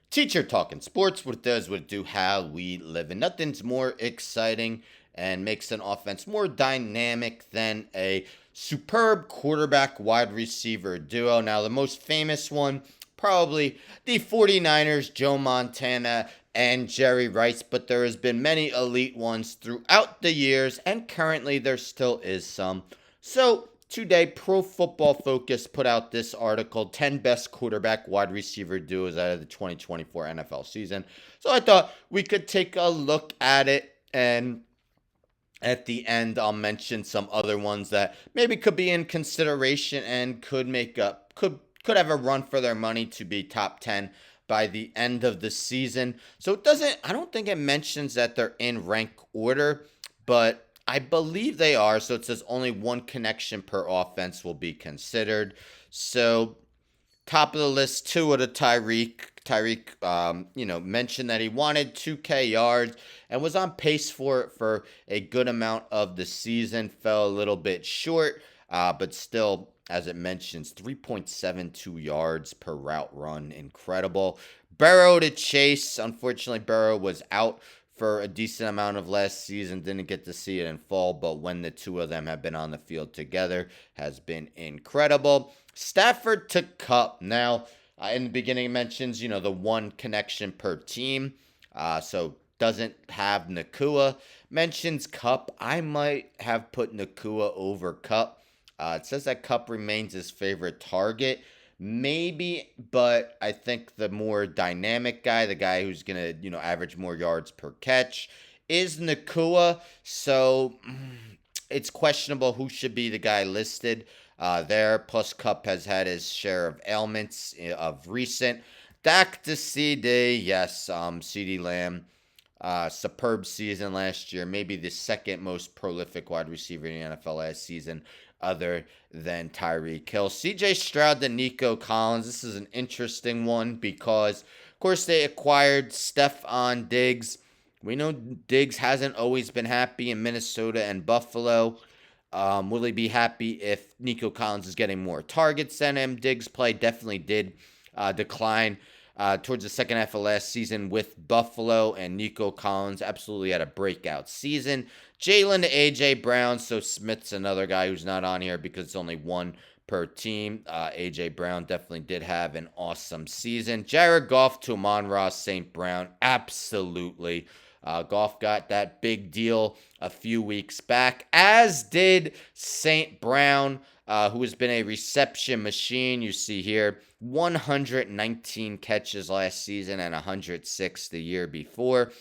Teacher talking sports, what it does, what it do, how we live. And nothing's more exciting and makes an offense more dynamic than a superb quarterback wide receiver duo. Now, the most famous one, probably the 49ers, Joe Montana and Jerry Rice, but there has been many elite ones throughout the years, and currently there still is some. So, today, Pro Football Focus put out this article 10 best quarterback wide receiver duos out of the 2024 NFL season. So I thought we could take a look at it, and at the end I'll mention some other ones that maybe could be in consideration and could make up could have a run for their money to be top 10 by the end of the season. So I don't think it mentions that they're in rank order, but I believe they are. So it says only one connection per offense will be considered. So top of the list, two of the Tyreek. Tyreek, mentioned that he wanted 2K yards and was on pace for it for a good amount of the season. Fell a little bit short, but still, as it mentions, 3.72 yards per route run. Incredible. Burrow to Chase. Unfortunately, Burrow was out for a decent amount of last season. Didn't get to see it in fall, but when the two of them have been on the field together, has been incredible. Stafford to Kupp. Now, in the beginning, it mentions, the one connection per team. So doesn't have Nakua. Mentions Kupp. I might have put Nakua over Kupp. It says that Kupp remains his favorite target. Maybe, but I think the more dynamic guy, the guy who's gonna, average more yards per catch, is Nakua. So it's questionable who should be the guy listed there. Plus, Cup has had his share of ailments of recent. Dak to CD, yes, CD Lamb. Superb season last year, maybe the second most prolific wide receiver in the NFL last season, other than Tyreek Hill. CJ Stroud to Nico Collins. This is an interesting one because, of course, they acquired Stephon Diggs. We know Diggs hasn't always been happy in Minnesota and Buffalo. Will he be happy if Nico Collins is getting more targets than him? Diggs' play definitely did decline towards the second half of last season with Buffalo, and Nico Collins absolutely had a breakout season. Jalen to A.J. Brown, so Smith's another guy who's not on here because it's only one per team. A.J. Brown definitely did have an awesome season. Jared Goff to Amon-Ra St. Brown, absolutely. Goff got that big deal a few weeks back, as did St. Brown, who has been a reception machine. You see here 119 catches last season and 106 the year before.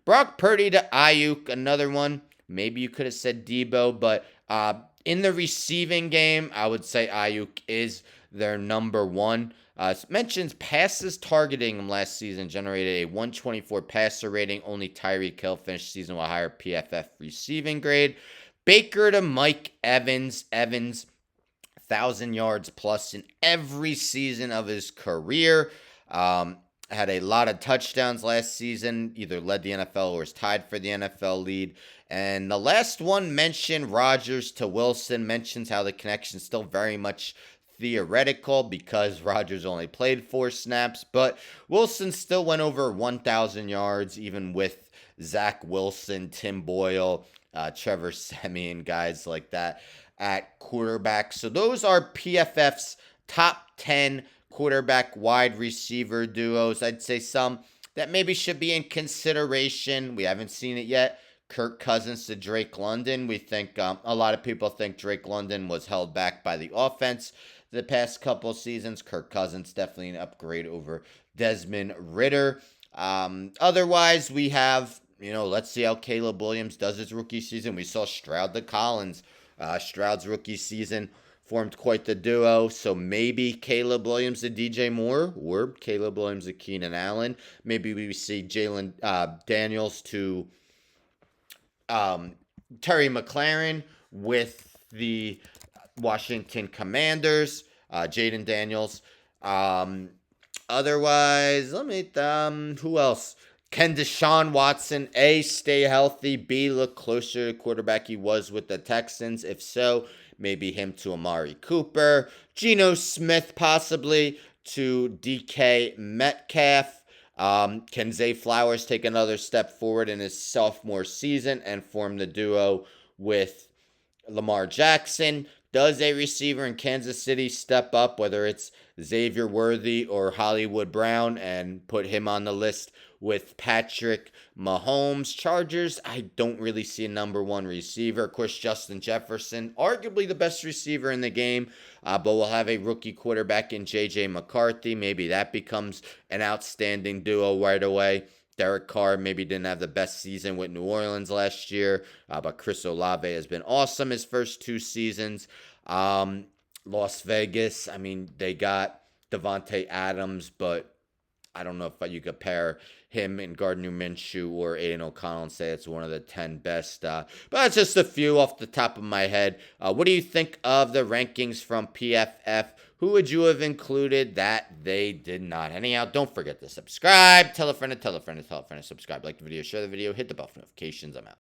Brock Purdy to Ayuk, another one. Maybe you could have said Debo, but in the receiving game, I would say Ayuk is their number one. Mentions passes targeting him last season generated a 124 passer rating. Only Tyreek Hill finished season with a higher PFF receiving grade. Baker to Mike Evans. Evans, 1,000 yards plus in every season of his career. Had a lot of touchdowns last season, either led the NFL or is tied for the NFL lead. And the last one mentioned Rodgers to Wilson, mentions how the connection is still very much theoretical because Rodgers only played 4 snaps, but Wilson still went over 1,000 yards, even with Zach Wilson, Tim Boyle, Trevor Siemian, guys like that at quarterback. So those are PFF's top 10 quarterback wide receiver duos. I'd say some that maybe should be in consideration. We haven't seen it yet. Kirk Cousins to Drake London. We think a lot of people think Drake London was held back by the offense the past couple seasons. Kirk Cousins definitely an upgrade over Desmond Ridder. Otherwise, we have, let's see how Caleb Williams does his rookie season. We saw Stroud to Collins. Stroud's rookie season formed quite the duo. So maybe Caleb Williams to DJ Moore or Caleb Williams to Keenan Allen. Maybe we see Jalen Daniels to Terry McLaurin with the Washington Commanders. Jaden Daniels. Otherwise, who else? Can Deshaun Watson, A, stay healthy, B, look closer to quarterback he was with the Texans? If so, maybe him to Amari Cooper. Geno Smith possibly to DK Metcalf. Can Zay Flowers take another step forward in his sophomore season and form the duo with Lamar Jackson? Does a receiver in Kansas City step up, whether it's Xavier Worthy or Hollywood Brown, and put him on the list with Patrick Mahomes? Chargers, I don't really see a number one receiver. Of course, Justin Jefferson, arguably the best receiver in the game, but we'll have a rookie quarterback in J.J. McCarthy. Maybe that becomes an outstanding duo right away. Derek Carr maybe didn't have the best season with New Orleans last year, but Chris Olave has been awesome his first two seasons. Las Vegas, I mean, they got Devontae Adams, but I don't know if you compare him and Gardner Minshew or Aiden O'Connell and say it's one of the 10 best. But that's just a few off the top of my head. What do you think of the rankings from PFF? Who would you have included that they did not? Anyhow, don't forget to subscribe. Tell a friend to tell a friend to tell a friend to subscribe. Like the video, share the video, hit the bell for notifications. I'm out.